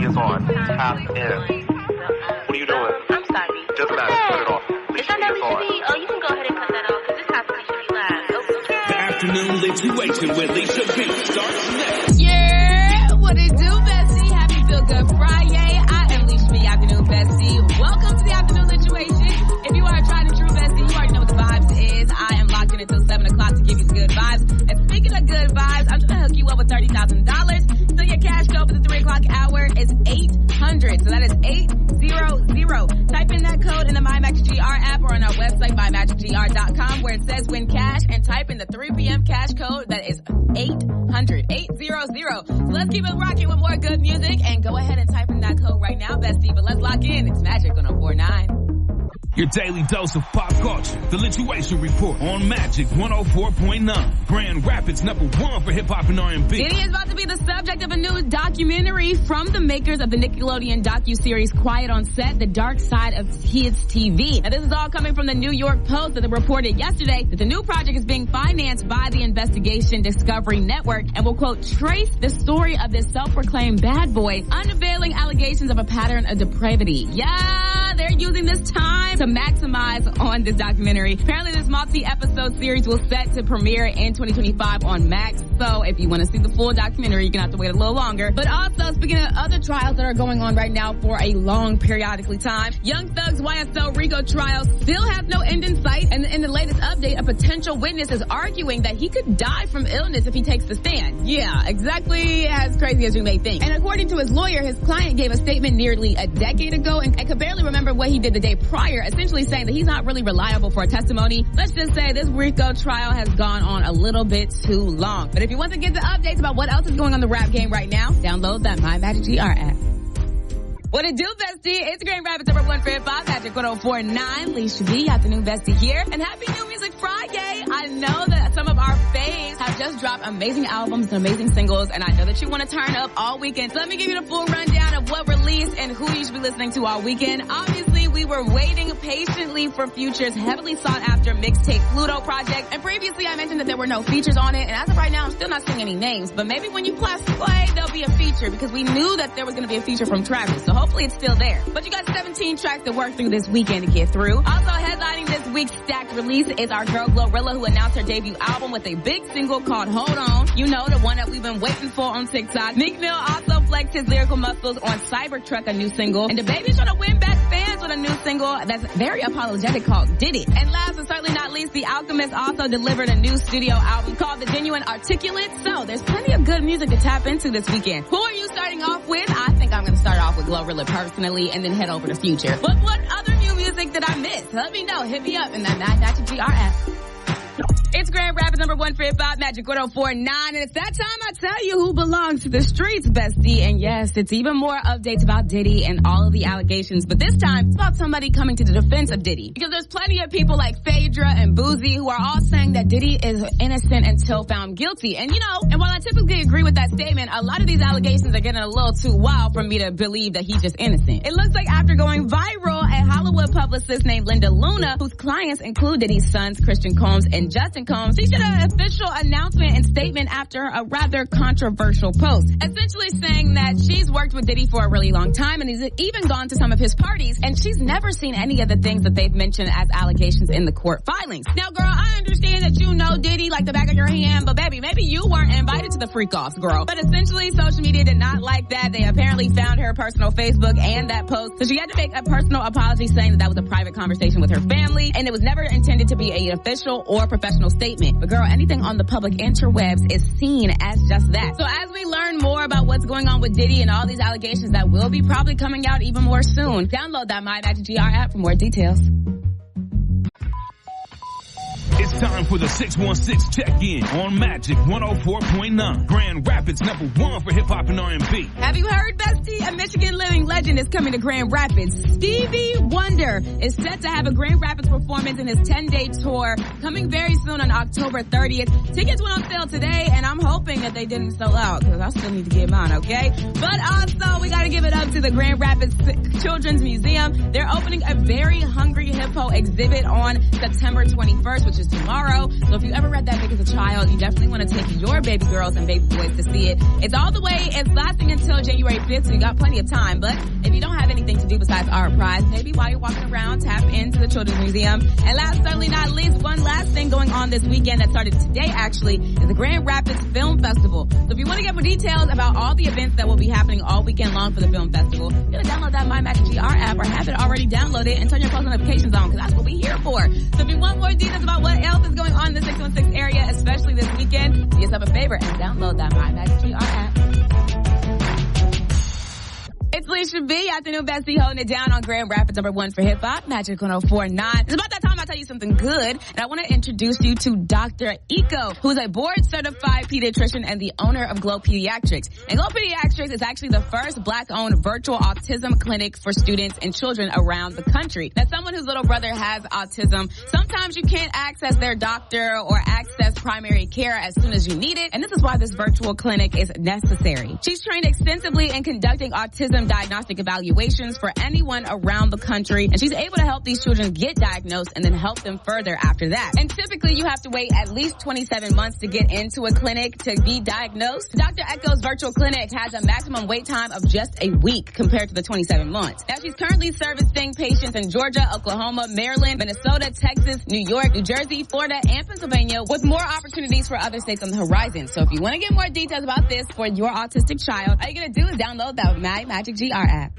is on. Tap in. What are you doing? I'm sorry. Doesn't matter. Turn it off. Is that not Lisha B? Oh, you can go ahead and cut that off because this topic should be live. Okay. The Afternoon Lituation with Lisha B starts next. Yeah, what it do, bestie? Happy Feel Good Friday. I am Lisha B, Afternoon Bestie. Welcome to the Afternoon Lituation. If you are a tried and true bestie, you already know what the vibes is. I am locked in until 7 o'clock to give you the good vibes. And speaking of good vibes, I'm trying to hook you up with $30,000. So your cash code for the 3 o'clock hour is 800. So that is 800. Type in that code in the MyMagicGR app or on our website, MyMagicGR.com, where it says win cash, and type in the 3 p.m. cash code. That is 800. 800. So let's keep it rocking with more good music, and go ahead and type in that code right now, bestie. But let's lock in. It's Magic on 104.9. Your daily dose of pop culture. The Lituation Report on Magic 104.9. Grand Rapids #1 for hip hop and R&B. Diddy is about to be the subject of a new documentary from the makers of the Nickelodeon docuseries Quiet on Set, The Dark Side of Kids TV. Now, this is all coming from the New York Post that reported yesterday that the new project is being financed by the Investigation Discovery Network and will, quote, trace the story of this self-proclaimed bad boy, unveiling allegations of a pattern of depravity. Yeah, they're using this time to maximize on this documentary. Apparently, this multi-episode series will set to premiere in 2025 on Max. So if you want to see the full documentary, you're going to have to wait a little longer. But also, speaking of other trials that are going on right now for a long periodically time, Young Thug's YSL Rico trial still has no end in sight. And in the latest update, a potential witness is arguing that he could die from illness if he takes the stand. Yeah, exactly as crazy as you may think. And according to his lawyer, his client gave a statement nearly a decade ago and could barely remember what he did the day prior, essentially saying that he's not really reliable for a testimony. Let's just say this Rico trial has gone on a little bit too long. But if you want to get the updates about what else is going on in the rap game right now, download that MyMagicGR app. What it do, bestie? It's Grand Rapids #1 for hip hop, Magic 104.9. Lisha B, Afternoon Bestie here. And happy New Music Friday. I know that some of our faves have just dropped amazing albums and amazing singles, and I know that you want to turn up all weekend. So let me give you the full rundown of what released and who you should be listening to all weekend. Obviously, we were waiting patiently for Future's heavily sought after mixtape Pluto project. And previously, I mentioned that there were no features on it. And as of right now, I'm still not seeing any names. But maybe when you press play, there'll be a feature because we knew that there was going to be a feature from Travis. So hopefully it's still there. But you got 17 tracks to work through this weekend to get through. Also headlining this week's stacked release is our girl Glorilla, who announced her debut album with a big single called Hold On. You know, the one that we've been waiting for on TikTok. Meek Mill also flexed his lyrical muscles on Cybertruck, a new single. And the baby's trying to win back fans with a new single that's very apologetic called Did It. And last but certainly not least, The Alchemist also delivered a new studio album called The Genuine Articulate. So there's plenty of good music to tap into this weekend. Who are you starting off with? I think I'm going to start off with Glorilla personally and then head over to Future. But what other new music did I miss? Let me know. Hit me up in that MyMagicGR app. It's Grand Rapids #1 for hip hop, Magic 104.9, and it's that time I tell you who belongs to the streets, bestie. And yes, it's even more updates about Diddy and all of the allegations, but this time it's about somebody coming to the defense of Diddy. Because there's plenty of people like Phaedra and Boozy who are all saying that Diddy is innocent until found guilty. And you know, and while I typically agree with that statement, a lot of these allegations are getting a little too wild for me to believe that he's just innocent. It looks like after going viral, a Hollywood publicist named Linda Luna, whose clients include Diddy's sons, Christian Combs and Justin Combs, she did an official announcement and statement after a rather controversial post, essentially saying that she's worked with Diddy for a really long time and he's even gone to some of his parties, and she's never seen any of the things that they've mentioned as allegations in the court filings. Now, girl, I understand that you know Diddy like the back of your hand, but baby, maybe you weren't invited to the freak-offs, girl. But essentially, social media did not like that. They apparently found her personal Facebook and that post, so she had to make a personal apology saying that that was a private conversation with her family, and it was never intended to be an official or professional statement. But girl, anything on the public interwebs is seen as just that. So as we learn more about what's going on with Diddy and all these allegations that will be probably coming out even more soon, download that MyMagicGR app for more details. It's time for the 616 check-in on Magic 104.9. Grand Rapids #1 for hip hop and R&B. Have you heard, bestie? A Michigan living legend is coming to Grand Rapids. Stevie Wonder is set to have a Grand Rapids performance in his 10-day tour coming very soon on October 30th. Tickets went on sale today, and I'm hoping that they didn't sell out because I still need to get mine, okay? But also, we got to give give it up to the Grand Rapids Children's Museum. They're opening a very hungry hippo exhibit on September 21st, which is tomorrow. So if you ever read that book as a child, you definitely want to take your baby girls and baby boys to see it. It's lasting until January 5th, so you got plenty of time. But if you don't have anything to do besides our prize, maybe while you're walking around, tap into the Children's Museum. And last, certainly not least, one last thing going on this weekend that started today, actually, is the Grand Rapids Film Festival. So if you want to get more details about all the events that will be happening all weekend long for the film festival, you're going to download that My Magic GR app or have it already downloaded and turn your post notifications on, because that's what we're here for. So if you want more details about what else is going on in the 616 area, especially this weekend, do yourself a favor and download that My Magic GR app. It's Lisha B, Afternoon Bestie, holding it down on Grand Rapids #1 for hip hop, Magic 104.9. It's about that time I tell you something good, and I want to introduce you to Dr. Eco, who is a board-certified pediatrician and the owner of Glow Pediatrics. And Glow Pediatrics is actually the first Black-owned virtual autism clinic for students and children around the country. Now, someone whose little brother has autism, sometimes you can't access their doctor or access primary care as soon as you need it, and this is why this virtual clinic is necessary. She's trained extensively in conducting autism diagnostic evaluations for anyone around the country, and she's able to help these children get diagnosed and then help them further after that. And typically you have to wait at least 27 months to get into a clinic to be diagnosed. Dr. Echo's virtual clinic has a maximum wait time of just a week compared to the 27 months. Now, she's currently servicing patients in Georgia, Oklahoma, Maryland, Minnesota, Texas, New York, New Jersey, Florida, and Pennsylvania, with more opportunities for other states on the horizon. So if you want to get more details about this for your autistic child, all you're going to do is download that My Magic GR app.